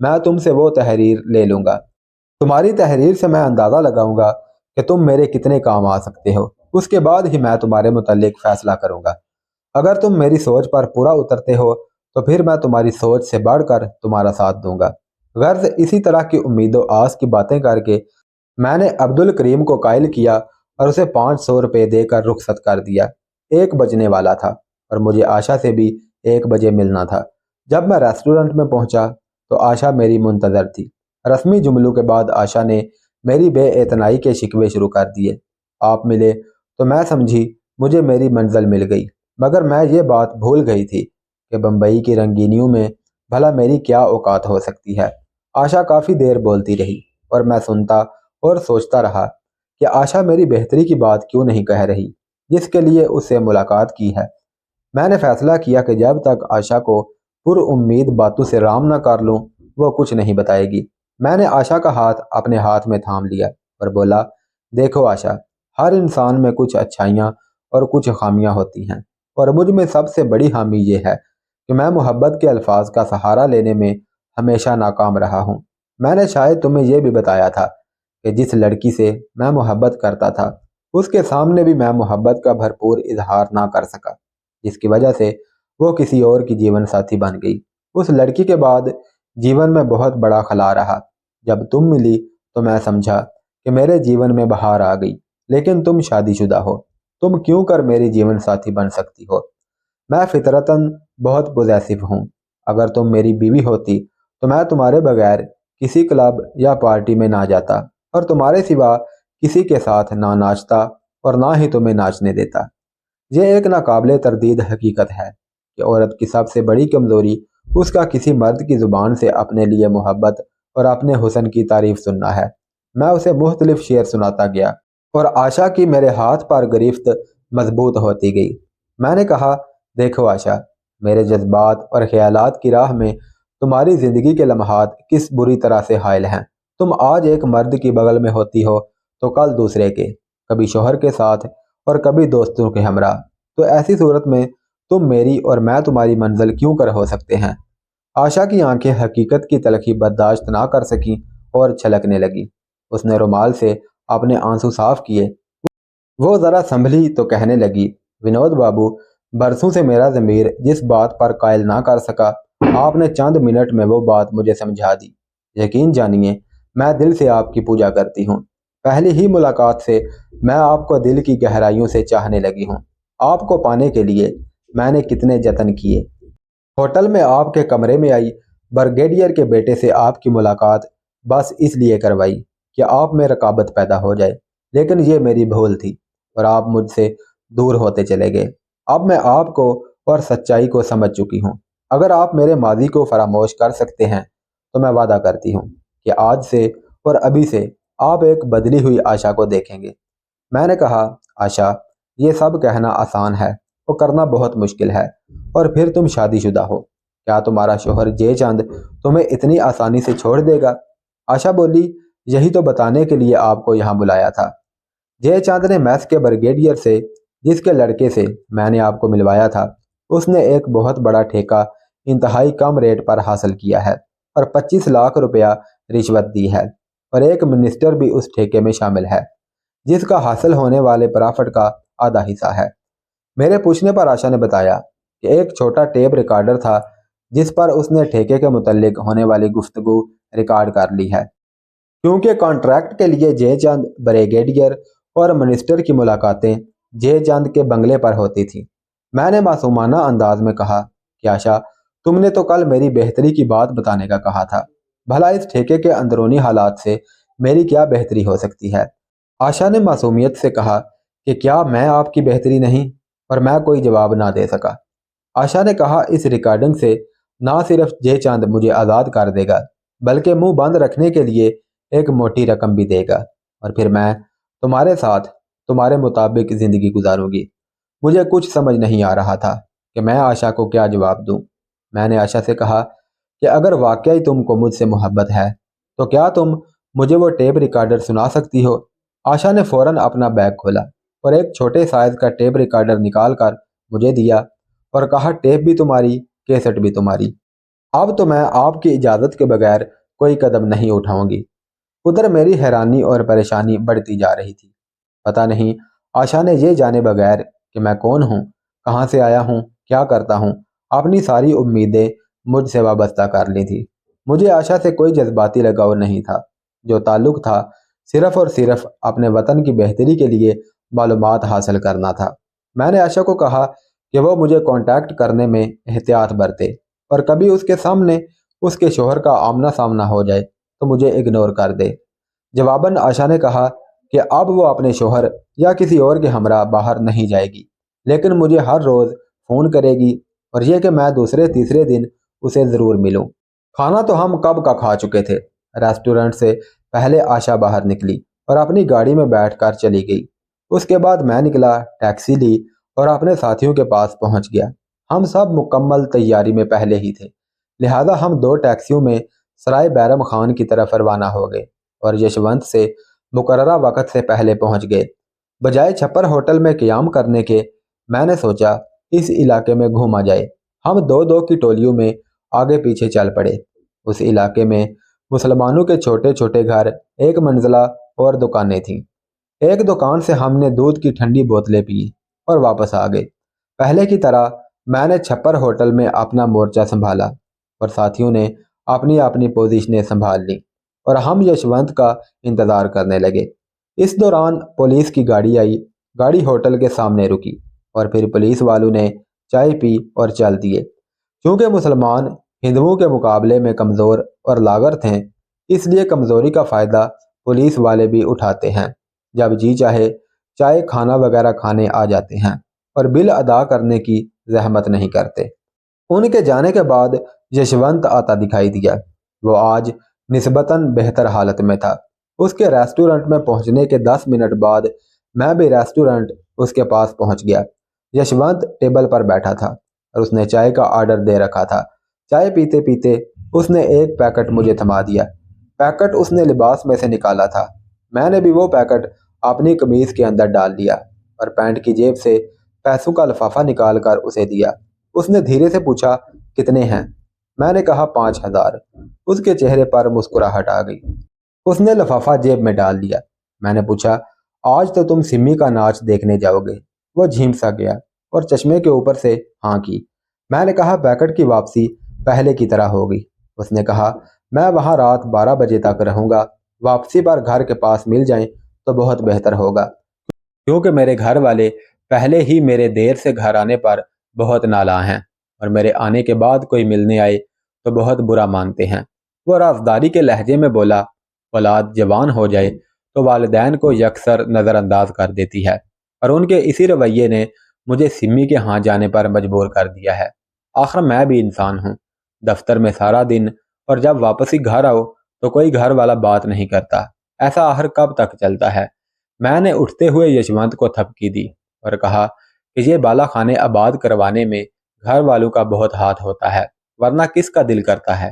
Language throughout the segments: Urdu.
میں تم سے وہ تحریر لے لوں گا۔ تمہاری تحریر سے میں اندازہ لگاؤں گا کہ تم میرے کتنے کام آ سکتے ہو، اس کے بعد ہی میں تمہارے متعلق فیصلہ کروں گا۔ اگر تم میری سوچ پر پورا اترتے ہو تو پھر میں تمہاری سوچ سے بڑھ کر تمہارا ساتھ دوں گا۔ غرض اسی طرح کی امید و آس کی باتیں کر کے میں نے عبد الکریم کو قائل کیا اور اسے 500 روپے دے کر رخصت کر دیا۔ 1 بجنے والا تھا اور مجھے آشا سے بھی 1 بجے ملنا تھا۔ جب میں ریسٹورنٹ میں پہنچا تو آشا میری منتظر تھی۔ رسمی جملوں کے بعد آشا نے میری بے اعتنائی کے شکوے شروع کر دیے۔ آپ ملے تو میں سمجھی مجھے میری منزل مل گئی، مگر میں یہ بات بھول گئی تھی کہ بمبئی کی رنگینیوں میں بھلا میری کیا اوقات ہو سکتی ہے۔ آشا کافی دیر بولتی رہی اور میں سنتا اور سوچتا رہا کہ آشا میری بہتری کی بات کیوں نہیں کہہ رہی جس کے لیے اس سے ملاقات کی ہے۔ میں نے فیصلہ کیا کہ جب تک آشا کو پر امید باتوں سے رام نہ کر لوں وہ کچھ نہیں بتائے گی۔ میں نے آشا کا ہاتھ اپنے ہاتھ میں تھام لیا اور بولا، دیکھو آشا، ہر انسان میں کچھ اچھائیاں اور کچھ خامیاں ہوتی ہیں، اور مجھ میں سب سے بڑی خامی یہ ہے کہ میں محبت کے الفاظ کا سہارا لینے میں ہمیشہ ناکام رہا ہوں۔ میں نے شاید تمہیں یہ بھی بتایا تھا کہ جس لڑکی سے میں محبت کرتا تھا اس کے سامنے بھی میں محبت کا بھرپور اظہار نہ کر سکا، جس کی وجہ سے وہ کسی اور کی جیون ساتھی بن گئی۔ اس لڑکی کے بعد جیون میں بہت بڑا خلا رہا۔ جب تم ملی تو میں سمجھا کہ میرے جیون میں بہار آ گئی، لیکن تم شادی شدہ ہو، تم کیوں کر میری جیون ساتھی بن سکتی ہو؟ میں فطرتاً بہت پوزیسو ہوں۔ اگر تم میری بیوی ہوتی تو میں تمہارے بغیر کسی کلب یا پارٹی میں نہ جاتا اور تمہارے سوا کسی کے ساتھ نہ ناچتا اور نہ ہی تمہیں ناچنے دیتا۔ یہ ایک ناقابل تردید حقیقت ہے کہ عورت کی سب سے بڑی کمزوری اس کا کسی مرد کی زبان سے اپنے لیے محبت اور اپنے حسن کی تعریف سننا ہے۔ میں اسے مختلف شعر سناتا گیا اور آشا کی میرے ہاتھ پر گرفت مضبوط ہوتی گئی۔ میں نے کہا، دیکھو آشا، میرے جذبات اور خیالات کی راہ میں تمہاری زندگی کے لمحات کس بری طرح سے حائل ہیں۔ تم آج ایک مرد کی بغل میں ہوتی ہو تو کل دوسرے کے، کبھی شوہر کے ساتھ اور کبھی دوستوں کے ہمراہ۔ تو ایسی صورت میں تم میری اور میں تمہاری منزل کیوں کر ہو سکتے ہیں؟ آشا کی آنکھیں حقیقت کی تلخی برداشت نہ کر سکیں اور چھلکنے لگی۔ اس نے رومال سے اپنے آنسو صاف کیے۔ وہ ذرا سنبھلی تو کہنے لگی، ونود بابو، برسوں سے میرا ضمیر جس بات پر قائل نہ کر سکا، آپ نے چند منٹ میں وہ بات مجھے سمجھا دی۔ یقین جانیے میں دل سے آپ کی پوجا کرتی ہوں۔ پہلی ہی ملاقات سے میں آپ کو دل کی گہرائیوں سے چاہنے لگی ہوں۔ آپ کو پانے کے لیے میں نے کتنے جتن کیے۔ ہوٹل میں آپ کے کمرے میں آئی، بریگیڈیئر کے بیٹے سے آپ کی ملاقات بس اس لیے کروائی کہ آپ میں رقابت پیدا ہو جائے، لیکن یہ میری بھول تھی اور آپ مجھ سے دور ہوتے چلے گئے۔ اب میں آپ کو اور سچائی کو سمجھ چکی ہوں۔ اگر آپ میرے ماضی کو فراموش کر سکتے ہیں تو میں وعدہ کرتی ہوں کہ آج سے اور ابھی سے آپ ایک بدلی ہوئی آشا کو دیکھیں گے۔ میں نے کہا، آشا، یہ سب کہنا آسان ہے، وہ کرنا بہت مشکل ہے، اور پھر تم شادی شدہ ہو، کیا تمہارا شوہر جے چاند تمہیں اتنی آسانی سے چھوڑ دے گا؟ آشا بولی، یہی تو بتانے کے لیے آپ کو یہاں بلایا تھا۔ جے چاند نے میس کے بریگیڈیئر سے، جس کے لڑکے سے میں نے آپ کو ملوایا تھا، اس نے ایک بہت بڑا ٹھیکہ انتہائی کم ریٹ پر حاصل کیا ہے اور 25 لاکھ روپیہ رشوت دی ہے، اور ایک منسٹر بھی اس ٹھیکے میں شامل ہے جس کا حاصل ہونے والے پرافٹ کا آدھا حصہ ہے۔ میرے پوچھنے پر آشا نے بتایا کہ ایک چھوٹا ٹیپ ریکارڈر تھا جس پر اس نے ٹھیکے کے متعلق ہونے والی گفتگو ریکارڈ کر لی ہے، کیونکہ کانٹریکٹ کے لیے جے چاند بریگیڈیئر اور منسٹر کی ملاقاتیں جے چاند کے بنگلے پر ہوتی تھیں۔ میں نے معصومانہ انداز میں کہا کہ آشا، تم نے تو کل میری بہتری کی بات بتانے کا کہا تھا، بھلا اس ٹھیکے کے اندرونی حالات سے میری کیا بہتری ہو سکتی ہے؟ آشا نے معصومیت سے کہا کہ کیا میں آپ کی بہتری نہیں؟ اور میں کوئی جواب نہ دے سکا۔ آشا نے کہا، اس ریکارڈنگ سے نہ صرف جے چاند مجھے آزاد کر دے گا بلکہ منہ بند رکھنے کے لیے ایک موٹی رقم بھی دے گا، اور پھر میں تمہارے ساتھ تمہارے مطابق زندگی گزاروں گی۔ مجھے کچھ سمجھ نہیں آ رہا تھا کہ میں آشا کو کیا جواب دوں۔ میں نے آشا سے کہا کہ اگر واقعی تم کو مجھ سے محبت ہے تو کیا تم مجھے وہ ٹیپ ریکارڈر سنا سکتی ہو؟ آشا نے فوراً اپنا بیگ کھولا اور ایک چھوٹے سائز کا ٹیپ ریکارڈر نکال کر مجھے دیا اور کہا، ٹیپ بھی تمہاری، کیسٹ بھی تمہاری۔ اب تو میں آپ کی اجازت کے بغیر کوئی قدم نہیں اٹھاؤں گی۔ ادھر میری حیرانی اور پریشانی بڑھتی جا رہی تھی۔ پتہ نہیں آشا نے یہ جانے بغیر کہ میں کون ہوں، کہاں سے آیا ہوں، کیا کرتا ہوں، اپنی ساری امیدیں مجھ سے وابستہ کر لی تھی۔ مجھے آشا سے کوئی جذباتی لگاؤ نہیں تھا۔ جو تعلق تھا صرف اور صرف اپنے وطن کی بہتری کے لیے معلومات حاصل کرنا تھا۔ میں نے آشا کو کہا کہ وہ مجھے کانٹیکٹ کرنے میں احتیاط برتے اور کبھی اس کے سامنے اس کے شوہر کا آمنا سامنا ہو جائے تو مجھے اگنور کر دے۔ جواباً آشا نے کہا کہ اب وہ اپنے شوہر یا کسی اور کے ہمراہ باہر نہیں جائے گی، لیکن مجھے ہر روز فون کرے گی، اور یہ کہ میں دوسرے تیسرے دن اسے ضرور ملوں۔ کھانا تو ہم کب کا کھا چکے تھے۔ ریسٹورنٹ سے پہلے آشا باہر نکلی اور اپنی گاڑی میں بیٹھ کر چلی گئی۔ اس کے بعد میں نکلا، ٹیکسی لی اور اپنے ساتھیوں کے پاس پہنچ گیا۔ ہم سب مکمل تیاری میں پہلے ہی تھے، لہذا ہم 2 ٹیکسیوں میں سرائے بیرم خان کی طرف روانہ ہو گئے اور یشونت سے مقررہ وقت سے پہلے پہنچ گئے۔ بجائے چھپر ہوٹل میں قیام کرنے کے، میں نے سوچا اس علاقے میں گھوما جائے۔ ہم 2 کی ٹولیوں میں آگے پیچھے چل پڑے۔ اس علاقے میں مسلمانوں کے چھوٹے چھوٹے گھر، ایک منزلہ اور دکانیں تھیں۔ ایک دکان سے ہم نے دودھ کی ٹھنڈی بوتلیں پی اور واپس آ گئے۔ پہلے کی طرح میں نے چھپر ہوٹل میں اپنا مورچہ سنبھالا اور ساتھیوں نے اپنی اپنی پوزیشنیں سنبھال لیں اور ہم یشونت کا انتظار کرنے لگے۔ اس دوران پولیس کی گاڑی آئی، گاڑی ہوٹل کے سامنے رکی اور پھر پولیس والوں نے چائے پی اور چل دیے۔ چونکہ مسلمان ہندوؤں کے مقابلے میں کمزور اور لاغر تھے، اس لیے کمزوری کا فائدہ پولیس والے بھی اٹھاتے ہیں۔ جب جی چاہے چائے کھانا وغیرہ کھانے آ جاتے ہیں اور بل ادا کرنے کی زحمت نہیں کرتے۔ ان کے جانے کے بعد یشونت آتا دکھائی دیا۔ وہ آج نسبتاً بہتر حالت میں تھا۔ اس کے ریسٹورنٹ میں پہنچنے کے 10 منٹ بعد میں بھی ریسٹورنٹ اس کے پاس پہنچ گیا۔ یشونت ٹیبل پر بیٹھا تھا اور اس نے چائے کا آرڈر دے رکھا تھا۔ چائے پیتے پیتے اس نے ایک پیکٹ مجھے تھما دیا۔ پیکٹ اس نے لباس میں سے نکالا تھا۔ میں نے بھی وہ پیکٹ اپنی قمیض کے اندر ڈال دیا اور پینٹ کی جیب سے پیسوں کا لفافہ نکال کر اسے دیا۔ اس نے دھیرے سے پوچھا کتنے ہیں؟ میں نے کہا 5000۔ اس کے چہرے پر مسکراہٹ آ گئی۔ اس نے لفافہ جیب میں ڈال دیا۔ میں نے پوچھا آج تو تم سمی کا ناچ دیکھنے جاؤ گے؟ وہ جھیم سا گیا اور چشمے کے اوپر سے ہاں کی۔ میں نے کہا پیکٹ کی واپسی پہلے کی طرح ہوگی۔ اس نے کہا میں وہاں رات 12 بجے تک رہوں گا، واپسی پر گھر کے پاس مل جائیں تو بہت بہتر ہوگا، کیونکہ میرے گھر والے پہلے ہی میرے دیر سے گھر آنے پر بہت نالاں ہیں اور میرے آنے کے بعد کوئی ملنے آئے تو بہت برا مانتے ہیں۔ وہ رازداری کے لہجے میں بولا اولاد جوان ہو جائے تو والدین کو یکسر نظر انداز کر دیتی ہے، اور ان کے اسی رویے نے مجھے سمی کے ہاں جانے پر مجبور کر دیا ہے۔ آخر میں بھی انسان ہوں، دفتر میں سارا دن اور جب واپسی گھر آؤ تو کوئی گھر والا بات نہیں کرتا۔ ایسا آخر کب تک چلتا ہے؟ میں نے اٹھتے ہوئے یشونت کو تھپکی دی اور کہا کہ یہ بالا خانے آباد کروانے میں گھر والوں کا بہت ہاتھ ہوتا ہے، ورنہ کس کا دل کرتا ہے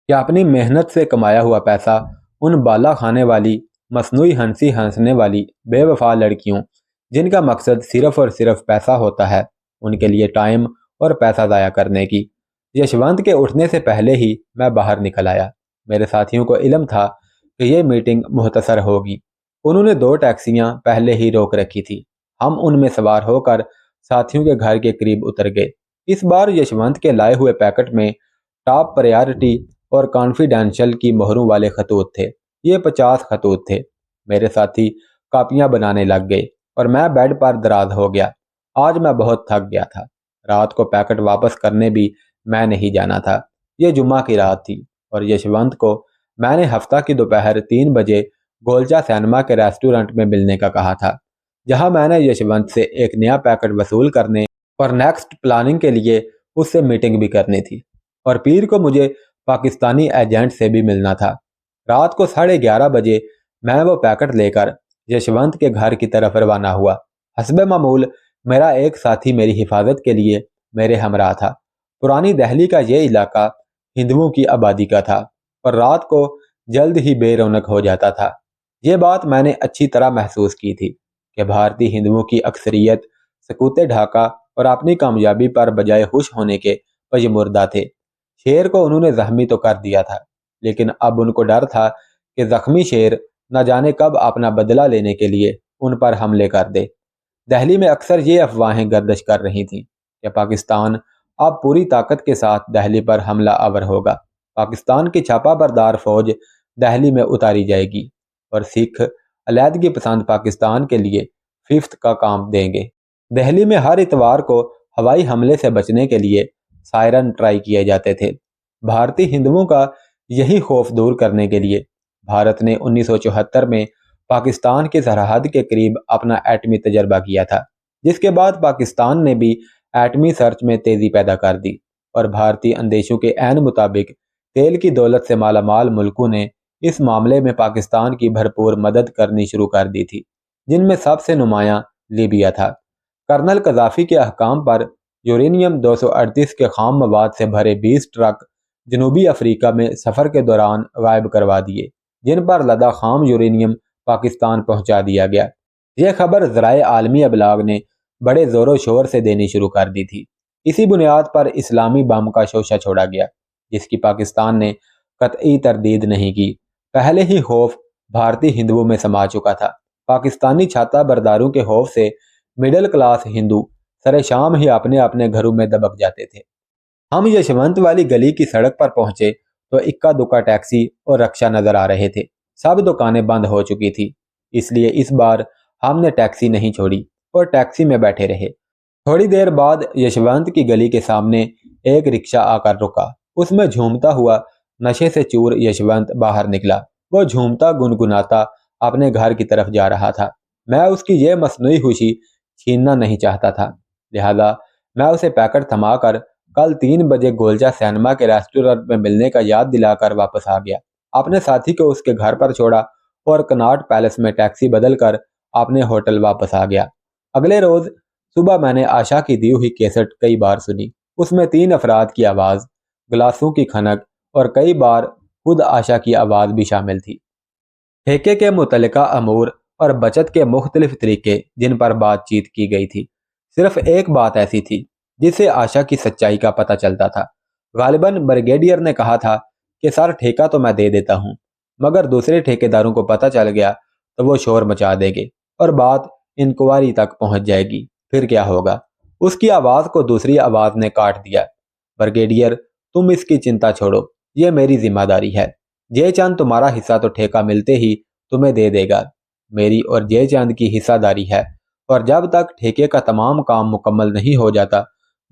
کہ اپنی محنت سے کمایا ہوا پیسہ ان بالا خانے والی مصنوعی ہنسی ہنسنے والی بے وفا لڑکیوں جن کا مقصد صرف اور صرف پیسہ ہوتا ہے، ان کے لیے ٹائم اور پیسہ ضائع کرنے کی۔ یشونت کے اٹھنے سے پہلے ہی میں باہر نکل آیا۔ میرے ساتھیوں کو علم تھا کہ یہ میٹنگ مختصر ہوگی۔ انہوں نے 2 ٹیکسیاں پہلے ہی روک رکھی تھی۔ ہم ان میں سوار ہو کر ساتھیوں کے گھر کے قریب اتر گئے۔ اس بار یشونت کے لائے ہوئے پیکٹ میں ٹاپ پریارٹی اور کانفیڈینشل کی مہروں والے خطوط تھے۔ یہ 50 خطوط تھے۔ میرے ساتھی کاپیاں بنانے لگ گئے اور میں بیڈ پر دراز ہو گیا۔ آج میں بہت تھک گیا تھا۔ رات کو پیکٹ واپس کرنے بھی میں نہیں جانا تھا۔ یہ جمعہ کی رات تھی اور یشونت کو میں نے ہفتہ کی دوپہر 3 بجے گولچا سینما کے ریسٹورنٹ میں ملنے کا کہا تھا، جہاں میں نے یشونت سے ایک نیا پیکٹ وصول کرنے اور نیکسٹ پلاننگ کے لیے اس سے میٹنگ بھی کرنی تھی، اور پیر کو مجھے پاکستانی ایجنٹ سے بھی ملنا تھا۔ رات کو 11:30 بجے میں وہ پیکٹ لے کر یشونت کے گھر کی طرف روانہ ہوا۔ حسب معمول میرا ایک ساتھی میری حفاظت کے لیے میرے ہمراہ تھا۔ پرانی دہلی کا یہ علاقہ ہندوؤں کی آبادی کا تھا اور رات کو جلد ہی بے رونق ہو جاتا تھا۔ یہ بات میں نے اچھی طرح محسوس کی تھی کہ بھارتی ہندوؤں کی اکثریت سکوت ڈھاکہ اور اپنی کامیابی پر بجائے خوش ہونے کے پژمردہ تھے۔ شیر کو انہوں نے زخمی تو کر دیا تھا، لیکن اب ان کو ڈر تھا کہ زخمی شیر نہ جانے کب اپنا بدلہ لینے کے لیے ان پر حملے کر دے۔ دہلی میں اکثر یہ افواہیں گردش کر رہی تھیں کہ پاکستان اب پوری طاقت کے ساتھ دہلی پر حملہ آور ہوگا۔ پاکستان کی چھاپا بردار فوج دہلی میں اتاری جائے گی اور سکھ علیحدگی پسند پاکستان کے لیے ففتھ کا کام دیں گے۔ دہلی میں ہر اتوار کو ہوائی حملے سے بچنے کے لیے سائرن ٹرائی کیے جاتے تھے۔ بھارتی ہندوؤں کا یہی خوف دور کرنے کے لیے بھارت نے 1974 میں پاکستان کی سرحد کے قریب اپنا ایٹمی تجربہ کیا تھا، جس کے بعد پاکستان نے بھی ایٹمی سرچ میں تیزی پیدا کر دی اور بھارتی اندیشوں کے عین مطابق تیل کی دولت سے مالا مال ملکوں نے اس معاملے میں پاکستان کی بھرپور مدد کرنی شروع کر دی تھی، جن میں سب سے نمایاں لیبیا تھا۔ کرنل قذافی کے احکام پر یورینیم 238 کے خام مواد سے بھرے 20 ٹرک جنوبی افریقہ میں سفر کے دوران غائب کروا دیے، جن پر لدا خام یورینیم پاکستان پہنچا دیا گیا۔ یہ خبر ذرائع عالمی ابلاغ نے بڑے زور و شور سے دینی شروع کر دی تھی۔ اسی بنیاد پر اسلامی بم کا شوشہ چھوڑا گیا، جس کی پاکستان نے قطعی تردید نہیں کی۔ پہلے ہی خوف بھارتی ہندوؤں میں سما چکا تھا۔ پاکستانی چھاتا برداروں کے خوف سے مڈل کلاس ہندو سر شام ہی اپنے اپنے گھروں میں دبک جاتے تھے۔ ہم یشونت والی گلی کی سڑک پر پہنچے تو اکا دکا ٹیکسی اور رکشا نظر آ رہے تھے۔ سب دکانیں بند ہو چکی تھی، اس لیے اس بار ہم نے ٹیکسی نہیں چھوڑی اور ٹیکسی میں بیٹھے رہے۔ تھوڑی دیر بعد یشونت کی گلی کے سامنے ایک رکشا آ کر رکا۔ اس میں جھومتا ہوا نشے سے چور یشونت باہر نکلا۔ وہ جھومتا گنگناتا اپنے گھر کی طرف جا رہا تھا۔ میں اس کی یہ مصنوعی خوشی چھیننا نہیں چاہتا تھا، لہذا میں اسے پیکٹ تھما کر کل 3 بجے گولچا سینما کے ریسٹورنٹ میں ملنے کا یاد دلا کر واپس آ گیا۔ اپنے ساتھی کو اس کے گھر پر چھوڑا اور کناٹ پیلس میں ٹیکسی بدل کر اپنے ہوٹل واپس آ گیا۔ اگلے روز صبح میں نے آشا کی دی ہوئی کیسٹ کئی بار سنی۔ اس میں 3 افراد کی آواز، گلاسوں کی کھنک اور کئی بار خود آشا کی آواز بھی شامل تھی۔ ٹھیکے کے متعلقہ امور اور بچت کے مختلف طریقے جن پر بات چیت کی گئی تھی۔ صرف ایک بات ایسی تھی جس سے آشا کی سچائی کا پتہ چلتا تھا۔ غالباً بریگیڈیئر نے کہا تھا کہ سر ٹھیکہ تو میں دے دیتا ہوں، مگر دوسرے ٹھیکیداروں کو پتہ چل گیا تو وہ شور مچا دیں گے اور بات انکوائری تک پہنچ جائے گی، پھر کیا ہوگا؟ اس کی آواز کو دوسری آواز نے کاٹ دیا۔ بریگیڈیئر، تم اس کی چنتا چھوڑو، یہ میری ذمہ داری ہے۔ جے چاند تمہارا حصہ تو ٹھیکہ ملتے ہی تمہیں دے دے گا، میری اور جے چاند کی حصہ داری ہے، اور جب تک ٹھیکے کا تمام کام مکمل نہیں ہو جاتا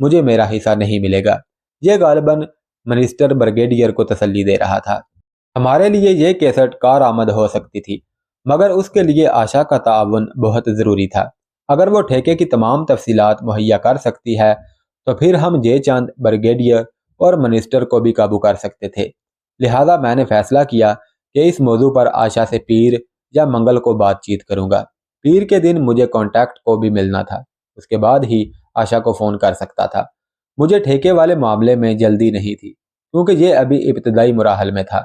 مجھے میرا حصہ نہیں ملے گا۔ یہ غالباً منسٹر بریگیڈیئر کو تسلی دے رہا تھا۔ ہمارے لیے یہ کیسٹ کارآمد ہو سکتی تھی، مگر اس کے لیے آشا کا تعاون بہت ضروری تھا۔ اگر وہ ٹھیکے کی تمام تفصیلات مہیا کر سکتی ہے تو پھر ہم جے چاند، بریگیڈیئر اور منسٹر کو بھی قابو کر سکتے تھے۔ لہذا میں نے فیصلہ کیا کہ اس موضوع پر آشا سے پیر یا منگل کو بات چیت کروں گا۔ پیر کے دن مجھے کانٹیکٹ کو بھی ملنا تھا، اس کے بعد ہی آشا کو فون کر سکتا تھا۔ مجھے ٹھیکے والے معاملے میں جلدی نہیں تھی کیونکہ یہ ابھی ابتدائی مراحل میں تھا۔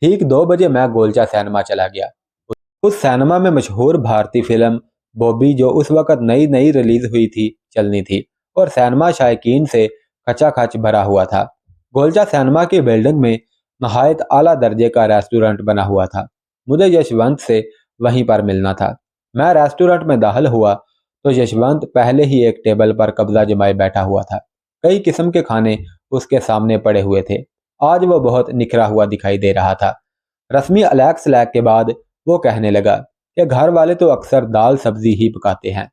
ٹھیک 2 بجے میں گولچا سینما چلا گیا۔ اس سینما میں مشہور بھارتی فلم بوبی، جو اس وقت نئی ریلیز ہوئی تھی، چلنی تھی اور سینما شائقین سے کھچا کھچ بھرا ہوا تھا۔ گولچا سینما کی بلڈنگ میں نہایت اعلیٰ درجے کا ریسٹورنٹ بنا ہوا تھا۔ مجھے یشونت سے وہیں پر ملنا تھا۔ میں ریسٹورنٹ میں داخل ہوا تو یشونت پہلے ہی ایک ٹیبل پر قبضہ جمائے بیٹھا ہوا تھا۔ کئی قسم کے کھانے اس کے سامنے پڑے ہوئے تھے۔ آج وہ بہت نکھرا ہوا دکھائی دے رہا تھا۔ رسمی الیکس لیک کے بعد وہ کہنے لگا کہ گھر والے تو اکثر دال سبزی ہی پکاتے ہیں،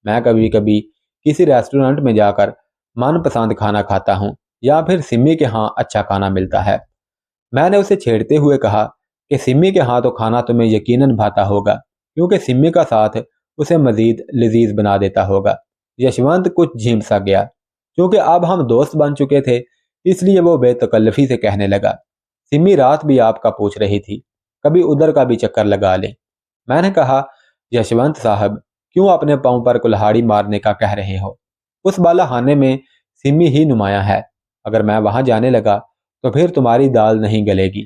میں کبھی کبھی کسی ریسٹورنٹ میں جا کر من پسند کھانا کھاتا ہوں یا پھر سمی کے ہاں اچھا کھانا ملتا ہے۔ میں نے اسے چھیڑتے ہوئے کہا کہ سمی کے ہاں تو کھانا تمہیں یقیناً بھاتا ہوگا کیونکہ سمی کا ساتھ اسے مزید لذیذ بنا دیتا ہوگا۔ یشونت کچھ جھیم سا گیا۔ کیونکہ اب ہم دوست بن چکے تھے اس لیے وہ بے تکلفی سے کہنے لگا، سمی رات بھی آپ کا پوچھ رہی تھی، کبھی ادھر کا بھی چکر لگا لیں۔ میں نے کہا، یشونت صاحب کیوں اپنے پاؤں پر کلہاڑی مارنے کا کہہ رہے ہو؟ اس بالا خانے میں سمی ہی نمایاں ہے، اگر میں وہاں جانے لگا تو پھر تمہاری دال نہیں گلے گی۔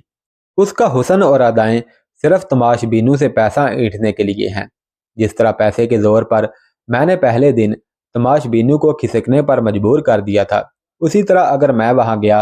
اس کا حسن اور ادائیں صرف تماش بینوں سے پیسہ اینٹھنے کے لیے ہیں۔ جس طرح پیسے کے زور پر میں نے پہلے دن تماش بینوں کو کھسکنے پر مجبور کر دیا تھا، اسی طرح اگر میں وہاں گیا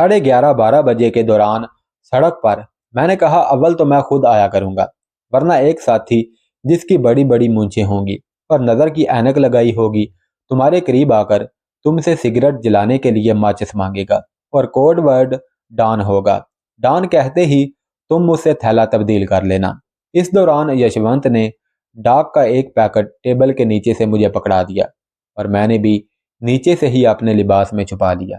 11:30 بجے کے دوران سڑک پر میں نے کہا اول تو میں خود آیا کروں گا، ورنہ ایک ساتھی جس کی بڑی بڑی مونچھیں ہوں گی اور نظر کی اینک لگائی ہوگی تمہارے قریب آ کر تم سے سگریٹ جلانے کے لیے ماچس مانگے گا اور کوڈ ورڈ ڈان ہوگا۔ ڈان کہتے ہی تم مجھ سے تھیلا تبدیل کر لینا۔ اس دوران یشونت نے ڈاک کا ایک پیکٹ ٹیبل کے نیچے سے مجھے پکڑا دیا اور میں نے بھی نیچے سے ہی اپنے لباس میں چھپا لیا۔